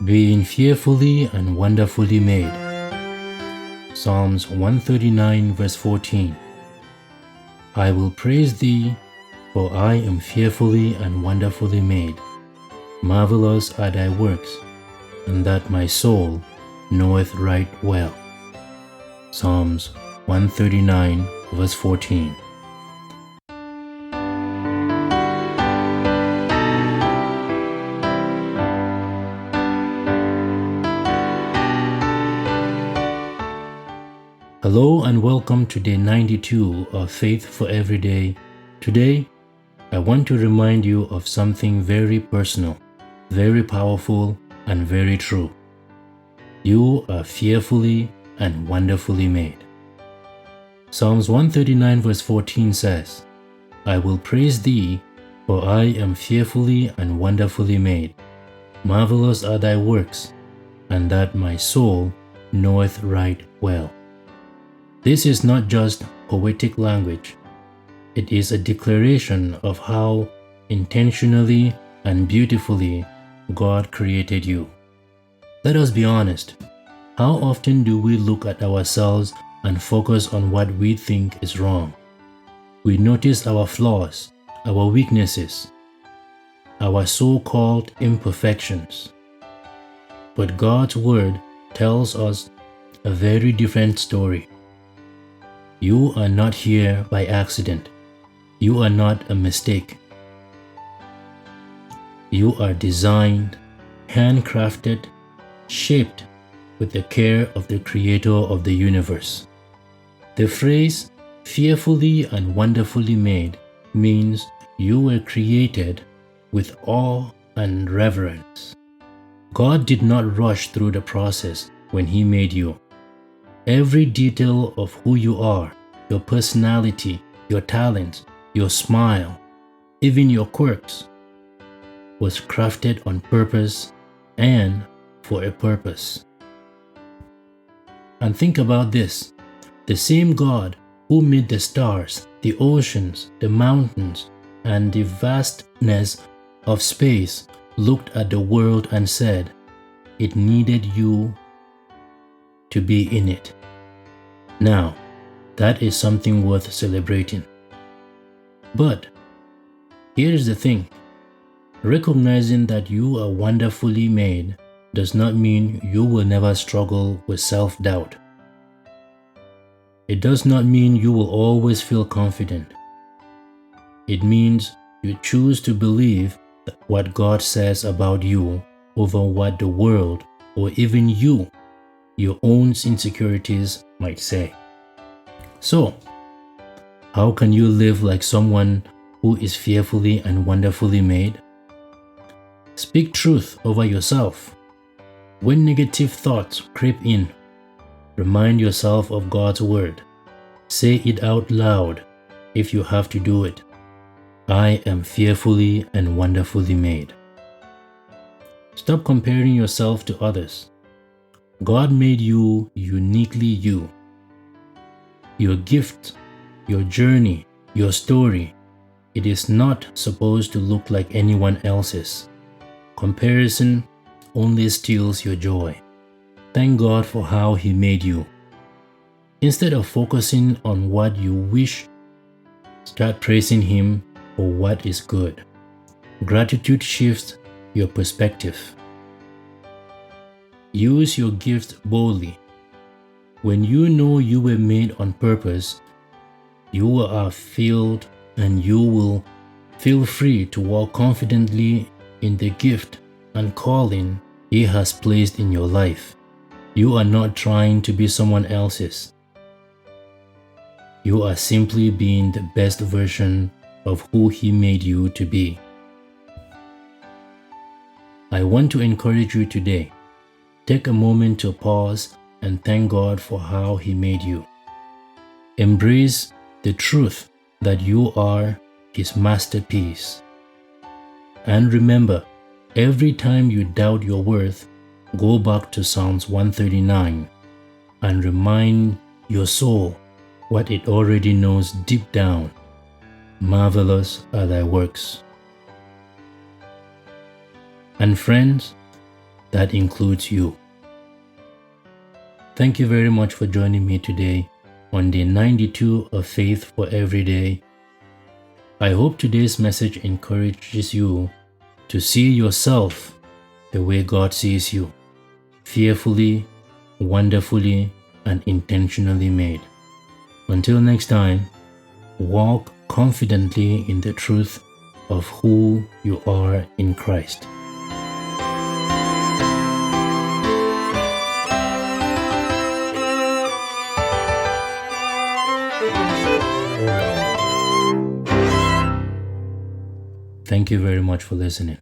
being fearfully and wonderfully made. Psalms 139 verse 14. I will praise thee, for I am fearfully and wonderfully made. Marvelous are thy works, and that my soul knoweth right well. Psalms 139 verse 14. Hello and welcome to day 92 of Faith for Everyday. Today, I want to remind you of something very personal, very powerful, and very true. You are fearfully and wonderfully made. Psalms 139 verse 14 says, I will praise thee, for I am fearfully and wonderfully made. Marvelous are thy works, and that my soul knoweth right well. This is not just poetic language. It is a declaration of how intentionally and beautifully God created you. Let us be honest. How often do we look at ourselves and focus on what we think is wrong? We notice our flaws, our weaknesses, our so-called imperfections. But God's Word tells us a very different story. You are not here by accident. You are not a mistake. You are designed, handcrafted, shaped with the care of the Creator of the universe. The phrase, fearfully and wonderfully made, means you were created with awe and reverence. God did not rush through the process when He made you. Every detail of who you are, your personality, your talents, your smile, even your quirks, was crafted on purpose and for a purpose. And think about this. The same God who made the stars, the oceans, the mountains, and the vastness of space looked at the world and said, it needed you to be in it. Now, that is something worth celebrating. But here's the thing. Recognizing that you are wonderfully made does not mean you will never struggle with self-doubt. It does not mean you will always feel confident. It means you choose to believe what God says about you over what the world or even you, your own insecurities, might say. So, how can you live like someone who is fearfully and wonderfully made? Speak truth over yourself. When negative thoughts creep in, remind yourself of God's word. Say it out loud if you have to do it. I am fearfully and wonderfully made. Stop comparing yourself to others. God made you uniquely you. Your gift, your journey, your story, it is not supposed to look like anyone else's. Comparison only steals your joy. Thank God for how He made you. Instead of focusing on what you wish, start praising Him for what is good. Gratitude shifts your perspective. Use your gifts boldly. When you know you were made on purpose, you are filled and you will feel free to walk confidently in the gift and calling He has placed in your life. You are not trying to be someone else's. You are simply being the best version of who He made you to be. I want to encourage you today. Take a moment to pause and thank God for how He made you. Embrace the truth that you are His masterpiece. And remember, every time you doubt your worth, go back to Psalms 139 and remind your soul what it already knows deep down. Marvelous are thy works. And friends, that includes you. Thank you very much for joining me today on day 92 of Faith for Every Day. I hope today's message encourages you to see yourself the way God sees you, fearfully, wonderfully, and intentionally made. Until next time, walk confidently in the truth of who you are in Christ. Thank you very much for listening.